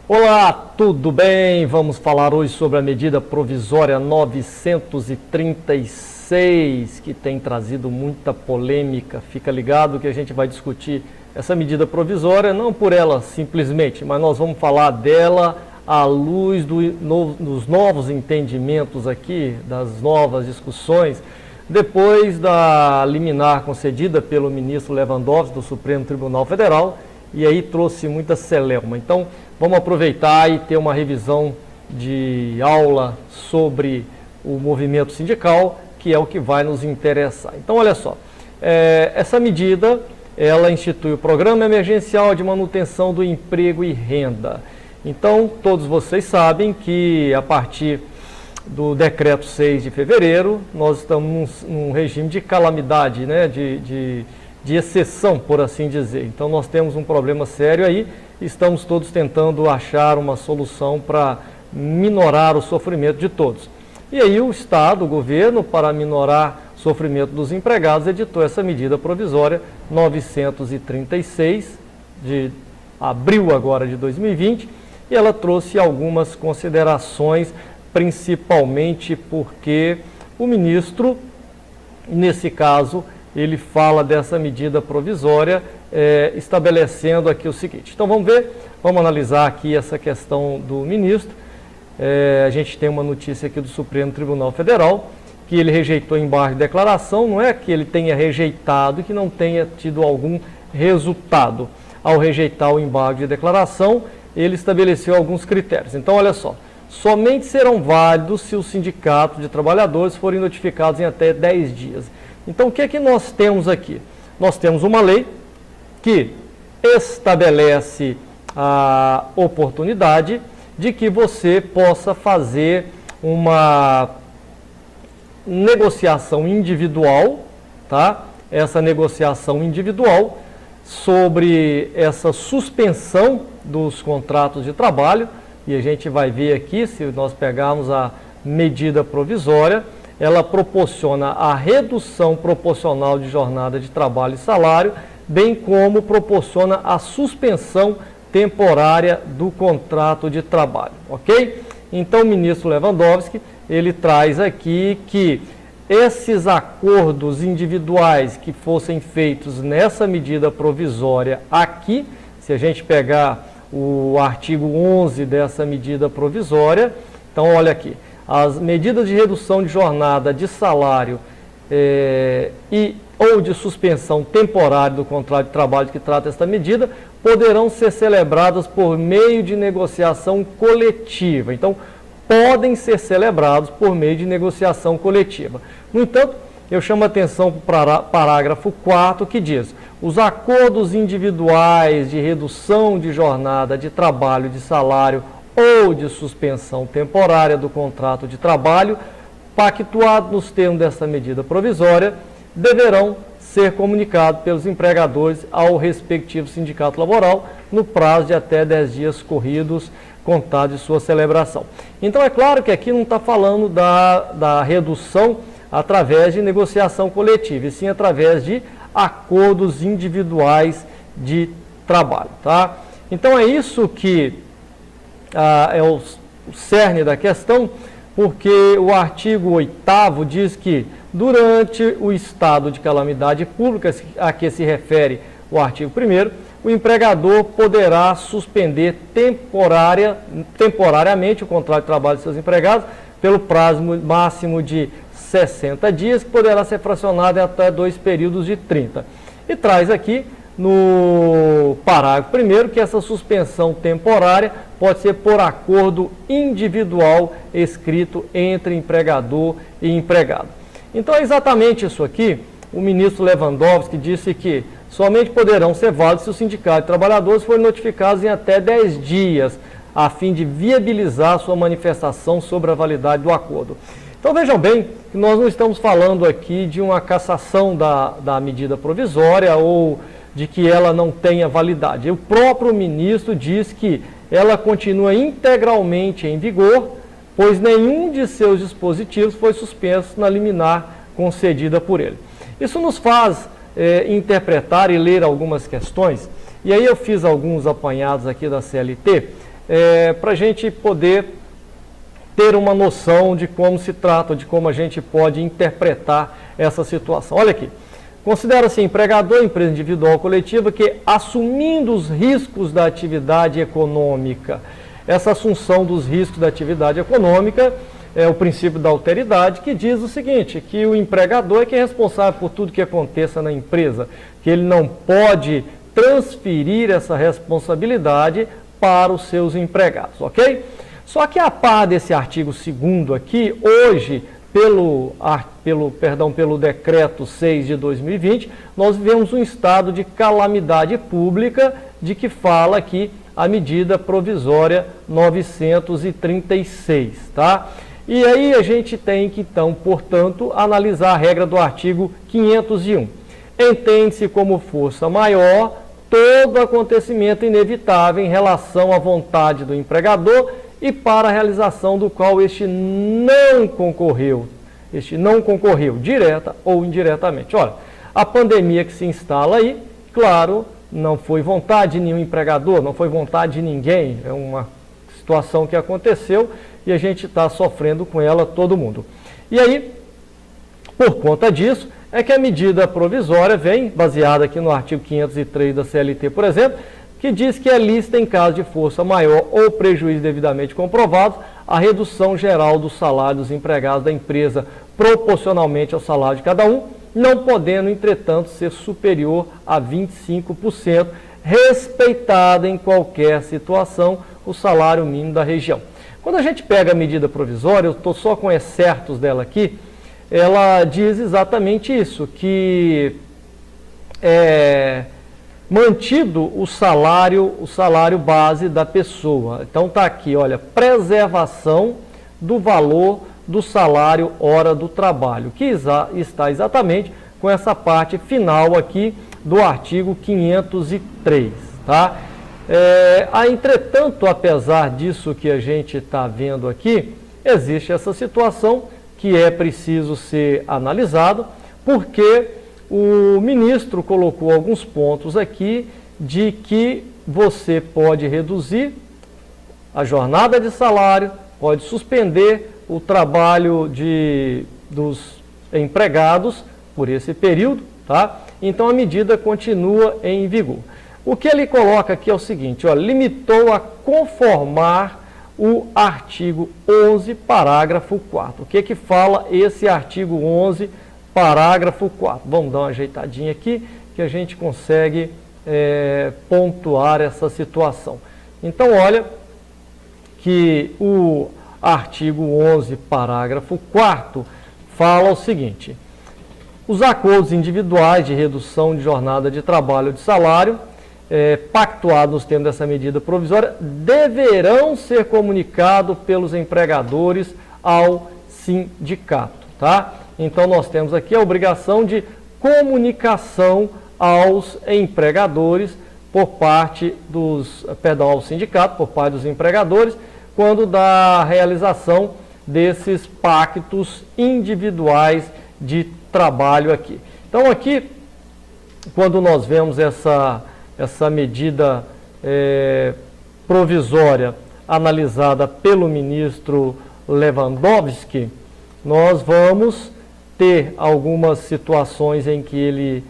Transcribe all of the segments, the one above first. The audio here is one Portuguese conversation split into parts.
Olá, tudo bem? Vamos falar hoje sobre a medida provisória 936, que tem trazido muita polêmica. Fica ligado que a gente vai discutir essa medida provisória, não por ela simplesmente, mas nós vamos falar dela à luz dos novos entendimentos aqui, das novas discussões, depois da liminar concedida pelo ministro Lewandowski do Supremo Tribunal Federal, e aí trouxe muita celeuma. Então, vamos aproveitar e ter uma revisão de aula sobre o movimento sindical, que é o que vai nos interessar. Então, olha só, essa medida, ela institui o Programa Emergencial de Manutenção do Emprego e Renda. Então, todos vocês sabem que a partir do decreto 6 de fevereiro, nós estamos num regime de calamidade, né, de exceção, por assim dizer. Então, nós temos um problema sério aí, estamos todos tentando achar uma solução para minorar o sofrimento de todos. E aí o Estado, o governo, para minorar o sofrimento dos empregados, editou essa medida provisória 936, de abril agora de 2020, e ela trouxe algumas considerações, principalmente porque o ministro, nesse caso, ele fala dessa medida provisória, estabelecendo aqui o seguinte. Então vamos ver, vamos analisar aqui essa questão do ministro. A gente tem uma notícia aqui do Supremo Tribunal Federal, que ele rejeitou embargo de declaração, não é que ele tenha rejeitado e que não tenha tido algum resultado. Ao rejeitar o embargo de declaração, ele estabeleceu alguns critérios. Então olha só, somente serão válidos se os sindicatos de trabalhadores forem notificados em até 10 dias. Então, o que é que nós temos aqui? Nós temos uma lei que estabelece a oportunidade de que você possa fazer uma negociação individual, tá? Essa negociação individual sobre essa suspensão dos contratos de trabalho, e a gente vai ver aqui, se nós pegarmos a medida provisória, ela proporciona a redução proporcional de jornada de trabalho e salário, bem como proporciona a suspensão temporária do contrato de trabalho, ok? Então, o ministro Lewandowski, ele traz aqui que esses acordos individuais que fossem feitos nessa medida provisória aqui, se a gente pegar o artigo 11 dessa medida provisória, então olha aqui, as medidas de redução de jornada de salário ou de suspensão temporária do contrato de trabalho que trata esta medida poderão ser celebradas por meio de negociação coletiva. Então, podem ser celebrados por meio de negociação coletiva. No entanto, eu chamo a atenção para o parágrafo 4º que diz: os acordos individuais de redução de jornada de trabalho, de salário ou de suspensão temporária do contrato de trabalho, pactuado nos termos desta medida provisória, deverão ser comunicados pelos empregadores ao respectivo sindicato laboral no prazo de até 10 dias corridos, contado de sua celebração. Então é claro que aqui não está falando da redução através de negociação coletiva, e sim através de acordos individuais de trabalho, tá? Então é isso que é o cerne da questão, porque o artigo 8º diz que durante o estado de calamidade pública, a que se refere o artigo 1º, o empregador poderá suspender temporariamente o contrato de trabalho de seus empregados pelo prazo máximo de 60 dias, que poderá ser fracionado em até 2 períodos de 30. E traz aqui no parágrafo 1º que essa suspensão temporária pode ser por acordo individual escrito entre empregador e empregado. Então é exatamente isso aqui. O ministro Lewandowski disse que somente poderão ser válidos se os sindicatos de trabalhadores forem notificados em até 10 dias, a fim de viabilizar sua manifestação sobre a validade do acordo. Então vejam bem que nós não estamos falando aqui de uma cassação da medida provisória ou de que ela não tenha validade. O próprio ministro diz que ela continua integralmente em vigor, pois nenhum de seus dispositivos foi suspenso na liminar concedida por ele. Isso nos faz interpretar e ler algumas questões, e aí eu fiz alguns apanhados aqui da CLT, para a gente poder ter uma noção de como se trata, de como a gente pode interpretar essa situação. Olha aqui. Considera-se empregador, empresa individual ou coletiva que, assumindo os riscos da atividade econômica, essa assunção dos riscos da atividade econômica é o princípio da alteridade, que diz o seguinte, que o empregador é quem é responsável por tudo que aconteça na empresa, que ele não pode transferir essa responsabilidade para os seus empregados, ok? Só que a par desse artigo 2º aqui, hoje, pelo decreto 6 de 2020, nós vivemos um estado de calamidade pública, de que fala aqui a medida provisória 936, tá? E aí a gente tem que, então, portanto, analisar a regra do artigo 501. Entende-se como força maior todo acontecimento inevitável em relação à vontade do empregador e para a realização do qual este não concorreu, direta ou indiretamente. Olha, a pandemia que se instala aí, claro, não foi vontade de nenhum empregador, não foi vontade de ninguém, é uma situação que aconteceu e a gente está sofrendo com ela, todo mundo. E aí, por conta disso, é que a medida provisória vem, baseada aqui no artigo 503 da CLT, por exemplo, que diz que é lícita, em caso de força maior ou prejuízo devidamente comprovado, a redução geral do salário dos empregados da empresa proporcionalmente ao salário de cada um, não podendo, entretanto, ser superior a 25%, respeitado em qualquer situação o salário mínimo da região. Quando a gente pega a medida provisória, eu estou só com excertos dela aqui, ela diz exatamente isso, que mantido o salário base da pessoa. Então está aqui, olha, preservação do valor do salário hora do trabalho, que está exatamente com essa parte final aqui do artigo 503, tá? Entretanto, apesar disso que a gente está vendo aqui, existe essa situação que é preciso ser analisado, porque o ministro colocou alguns pontos aqui de que você pode reduzir a jornada de salário, pode suspender o trabalho dos empregados por esse período, tá? Então a medida continua em vigor. O que ele coloca aqui é o seguinte, ó, limitou a conformar o artigo 11, parágrafo 4. O que que fala esse artigo 11, parágrafo 4? Vamos dar uma ajeitadinha aqui, que a gente consegue pontuar essa situação. Então, olha que o artigo 11, parágrafo 4, fala o seguinte: os acordos individuais de redução de jornada de trabalho ou de salário, pactuados nos termos dessa medida provisória, deverão ser comunicados pelos empregadores ao sindicato, tá? Então, nós temos aqui a obrigação de comunicação aos empregadores por parte ao sindicato, por parte dos empregadores, quando da realização desses pactos individuais de trabalho aqui. Então, aqui, quando nós vemos essa medida provisória analisada pelo ministro Lewandowski, nós vamos ter algumas situações em que ele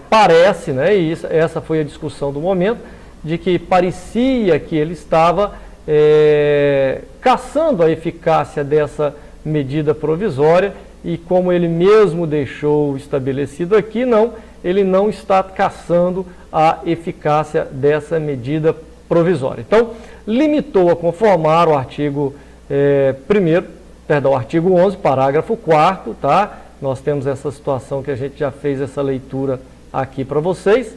parece, né, e essa foi a discussão do momento, de que parecia que ele estava caçando a eficácia dessa medida provisória, e como ele mesmo deixou estabelecido aqui, ele não está caçando a eficácia dessa medida provisória. Então, limitou a conformar o artigo artigo 11, parágrafo 4º, tá? Nós temos essa situação que a gente já fez essa leitura aqui para vocês.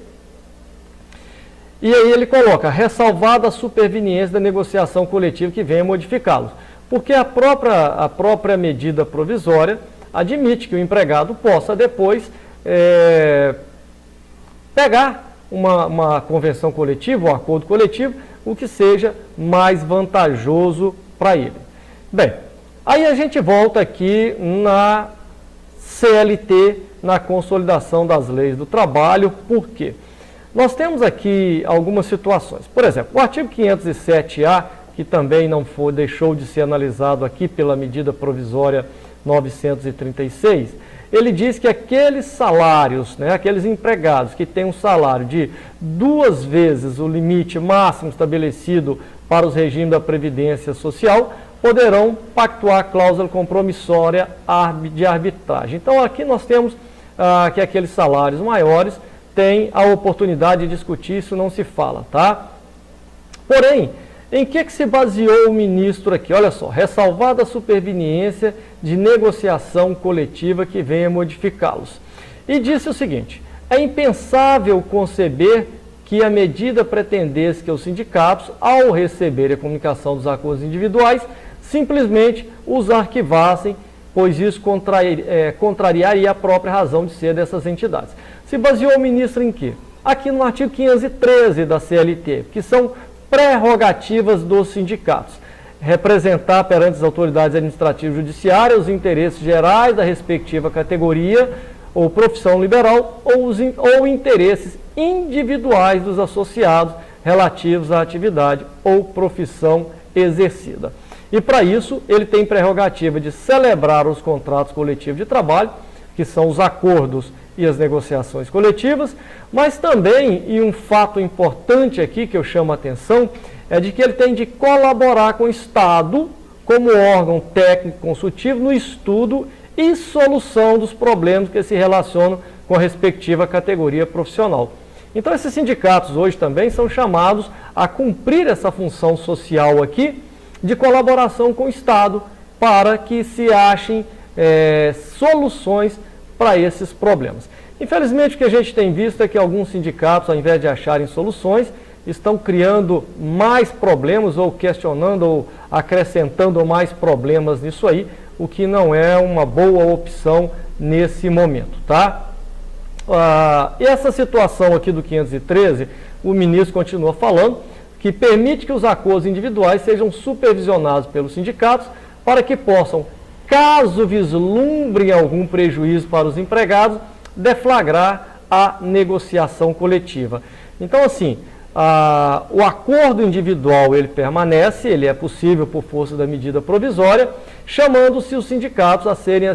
E aí ele coloca, ressalvada a superveniência da negociação coletiva que venha modificá-los. Porque a própria medida provisória admite que o empregado possa depois pegar uma convenção coletiva, um acordo coletivo, o que seja mais vantajoso para ele. Bem, aí a gente volta aqui na CLT, na consolidação das leis do trabalho. Por quê? Nós temos aqui algumas situações. Por exemplo, o artigo 507A, que também deixou de ser analisado aqui pela medida provisória 936, ele diz que aqueles salários, aqueles empregados que têm um salário de 2 vezes o limite máximo estabelecido para os regimes da Previdência Social, poderão pactuar cláusula compromissória de arbitragem. Então, aqui nós temos que aqueles salários maiores têm a oportunidade de discutir, isso não se fala, tá? Porém, em que se baseou o ministro aqui? Olha só, ressalvada a superveniência de negociação coletiva que venha modificá-los. E disse o seguinte: é impensável conceber que a medida pretendesse que os sindicatos, ao receberem a comunicação dos acordos individuais, simplesmente os arquivassem, pois isso contrariaria a própria razão de ser dessas entidades. Se baseou o ministro em quê? Aqui no artigo 513 da CLT, que são prerrogativas dos sindicatos: representar perante as autoridades administrativas e judiciárias os interesses gerais da respectiva categoria ou profissão liberal ou interesses individuais dos associados relativos à atividade ou profissão exercida. E para isso, ele tem prerrogativa de celebrar os contratos coletivos de trabalho, que são os acordos e as negociações coletivas, mas também, e um fato importante aqui que eu chamo a atenção, é de que ele tem de colaborar com o Estado como órgão técnico consultivo no estudo e solução dos problemas que se relacionam com a respectiva categoria profissional. Então, esses sindicatos hoje também são chamados a cumprir essa função social aqui de colaboração com o Estado para que se achem soluções para esses problemas. Infelizmente, o que a gente tem visto é que alguns sindicatos, ao invés de acharem soluções, estão criando mais problemas ou questionando ou acrescentando mais problemas nisso aí, o que não é uma boa opção nesse momento, tá? E essa situação aqui do 513, o ministro continua falando que permite que os acordos individuais sejam supervisionados pelos sindicatos para que possam, caso vislumbrem algum prejuízo para os empregados, deflagrar a negociação coletiva. Então, assim, o acordo individual ele permanece, ele é possível por força da medida provisória, chamando-se os sindicatos a serem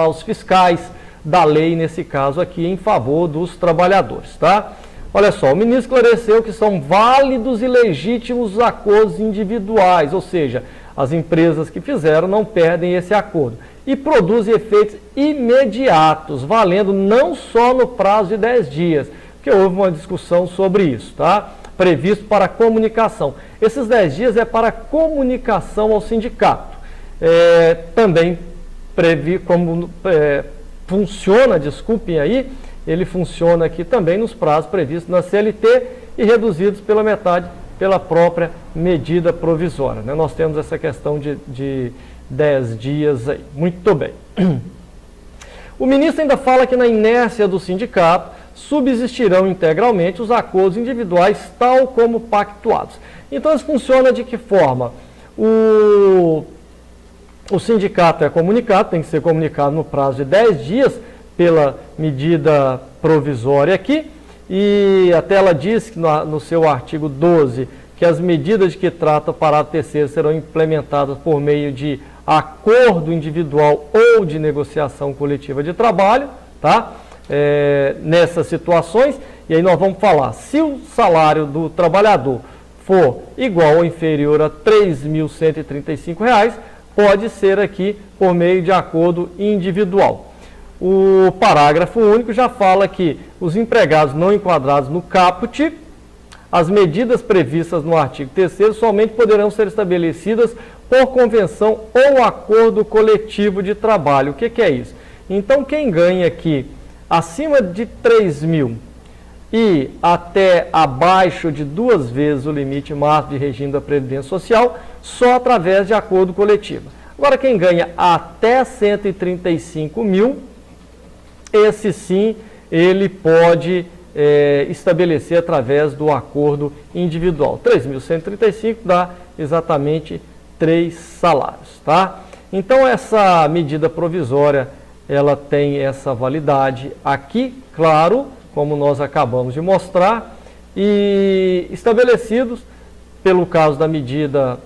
os fiscais da lei, nesse caso aqui, em favor dos trabalhadores, tá? Olha só, o ministro esclareceu que são válidos e legítimos os acordos individuais, ou seja, as empresas que fizeram não perdem esse acordo e produzem efeitos imediatos, valendo não só no prazo de 10 dias, porque houve uma discussão sobre isso, tá? Previsto para comunicação. Esses 10 dias é para comunicação ao sindicato. Também funciona, desculpem aí, ele funciona aqui também nos prazos previstos na CLT e reduzidos pela metade pela própria medida provisória, né? Nós temos essa questão de 10 dias aí. Muito bem. O ministro ainda fala que na inércia do sindicato subsistirão integralmente os acordos individuais tal como pactuados. Então, isso funciona de que forma? O sindicato é comunicado, tem que ser comunicado no prazo de 10 dias pela medida provisória aqui, e até ela diz que no seu artigo 12 que as medidas de que trata o parágrafo 3º serão implementadas por meio de acordo individual ou de negociação coletiva de trabalho, tá? Nessas situações, e aí nós vamos falar, se o salário do trabalhador for igual ou inferior a R$ 3.135, pode ser aqui por meio de acordo individual. O parágrafo único já fala que os empregados não enquadrados no caput, as medidas previstas no artigo 3º somente poderão ser estabelecidas por convenção ou acordo coletivo de trabalho. O que é isso? Então, quem ganha aqui acima de 3.000 e até abaixo de 2 vezes o limite máximo de regime da Previdência Social, só através de acordo coletivo. Agora, quem ganha até 135.000, esse sim, ele pode estabelecer através do acordo individual. 3.135 dá exatamente 3 salários, tá? Então, essa medida provisória, ela tem essa validade aqui, claro, como nós acabamos de mostrar, e estabelecidos pelo caso da medida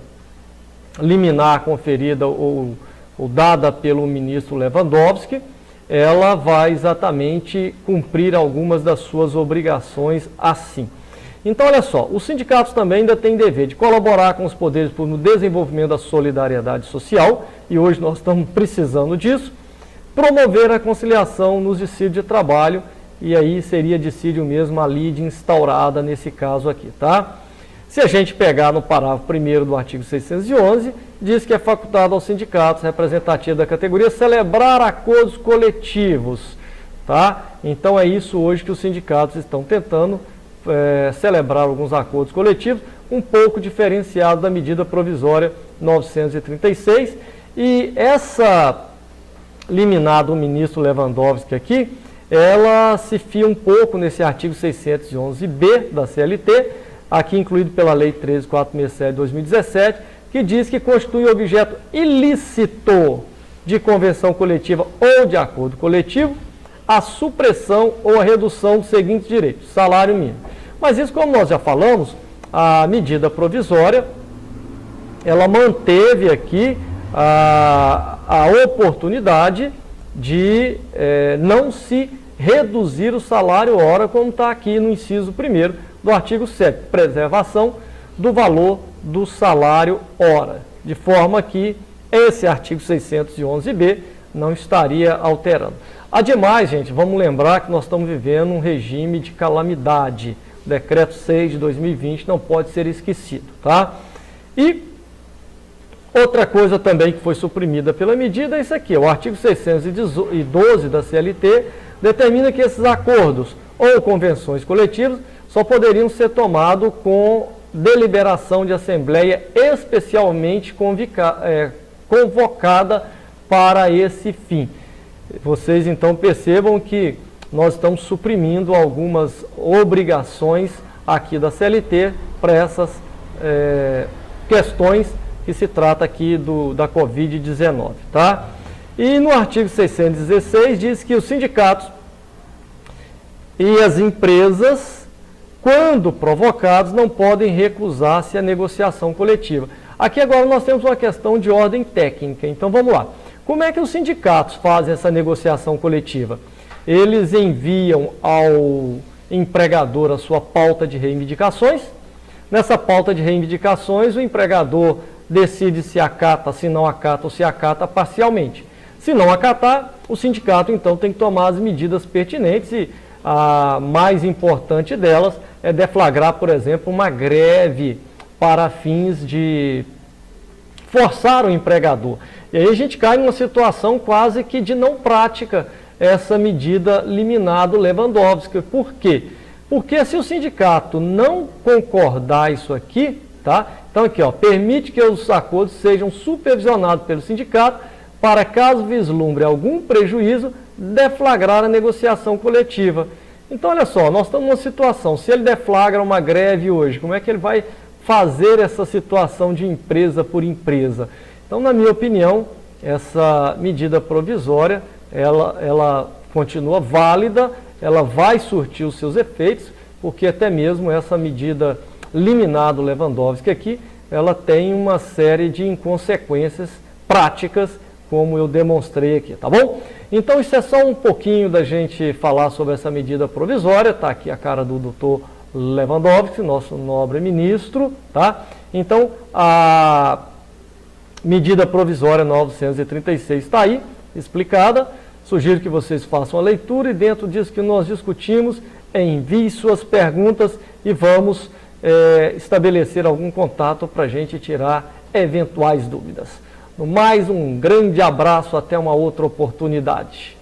liminar conferida ou dada pelo ministro Lewandowski, ela vai exatamente cumprir algumas das suas obrigações assim. Então, olha só, os sindicatos também ainda têm dever de colaborar com os poderes públicos no desenvolvimento da solidariedade social, e hoje nós estamos precisando disso, promover a conciliação nos dissídios de trabalho, e aí seria dissídio mesmo a lide instaurada nesse caso aqui, tá? Se a gente pegar no parágrafo 1º do artigo 611, diz que é facultado aos sindicatos representativos da categoria celebrar acordos coletivos, tá? Então é isso hoje que os sindicatos estão tentando celebrar alguns acordos coletivos, um pouco diferenciado da medida provisória 936, e essa liminar do ministro Lewandowski aqui, ela se fia um pouco nesse artigo 611b da CLT, aqui incluído pela Lei 13.467 de 2017, que diz que constitui objeto ilícito de convenção coletiva ou de acordo coletivo a supressão ou a redução dos seguintes direitos: salário mínimo. Mas isso, como nós já falamos, a medida provisória, ela manteve aqui a oportunidade de não se reduzir o salário hora, como está aqui no inciso 1º do artigo 7º, preservação do valor do salário hora, de forma que esse artigo 611b não estaria alterando. Ademais, gente, vamos lembrar que nós estamos vivendo um regime de calamidade. O decreto 6 de 2020 não pode ser esquecido, tá? E outra coisa também que foi suprimida pela medida é isso aqui, o artigo 612 da CLT determina que esses acordos ou convenções coletivas só poderiam ser tomados com deliberação de assembleia especialmente convocada para esse fim. Vocês então percebam que nós estamos suprimindo algumas obrigações aqui da CLT para essas questões que se trata aqui da Covid-19, tá? E no artigo 616 diz que os sindicatos e as empresas, quando provocados, não podem recusar-se à negociação coletiva. Aqui agora nós temos uma questão de ordem técnica, então vamos lá. Como é que os sindicatos fazem essa negociação coletiva? Eles enviam ao empregador a sua pauta de reivindicações. Nessa pauta de reivindicações, o empregador decide se acata, se não acata ou se acata parcialmente. Se não acatar, o sindicato então tem que tomar as medidas pertinentes e a mais importante delas é deflagrar, por exemplo, uma greve para fins de forçar o empregador. E aí a gente cai numa situação quase que de não prática essa medida liminar do Lewandowski. Por quê? Porque se o sindicato não concordar isso aqui, tá? Então aqui, ó, permite que os acordos sejam supervisionados pelo sindicato para, caso vislumbre algum prejuízo, deflagrar a negociação coletiva. Então, olha só, nós estamos numa situação, se ele deflagra uma greve hoje, como é que ele vai fazer essa situação de empresa por empresa? Então, na minha opinião, essa medida provisória, ela continua válida, ela vai surtir os seus efeitos, porque até mesmo essa medida liminar do Lewandowski aqui, ela tem uma série de inconsequências práticas, como eu demonstrei aqui, tá bom? Então isso é só um pouquinho da gente falar sobre essa medida provisória, tá aqui a cara do doutor Lewandowski, nosso nobre ministro, tá? Então a medida provisória 936 está aí, explicada. Sugiro que vocês façam a leitura e dentro disso que nós discutimos, envie suas perguntas e vamos estabelecer algum contato para a gente tirar eventuais dúvidas. No mais, um grande abraço, até uma outra oportunidade.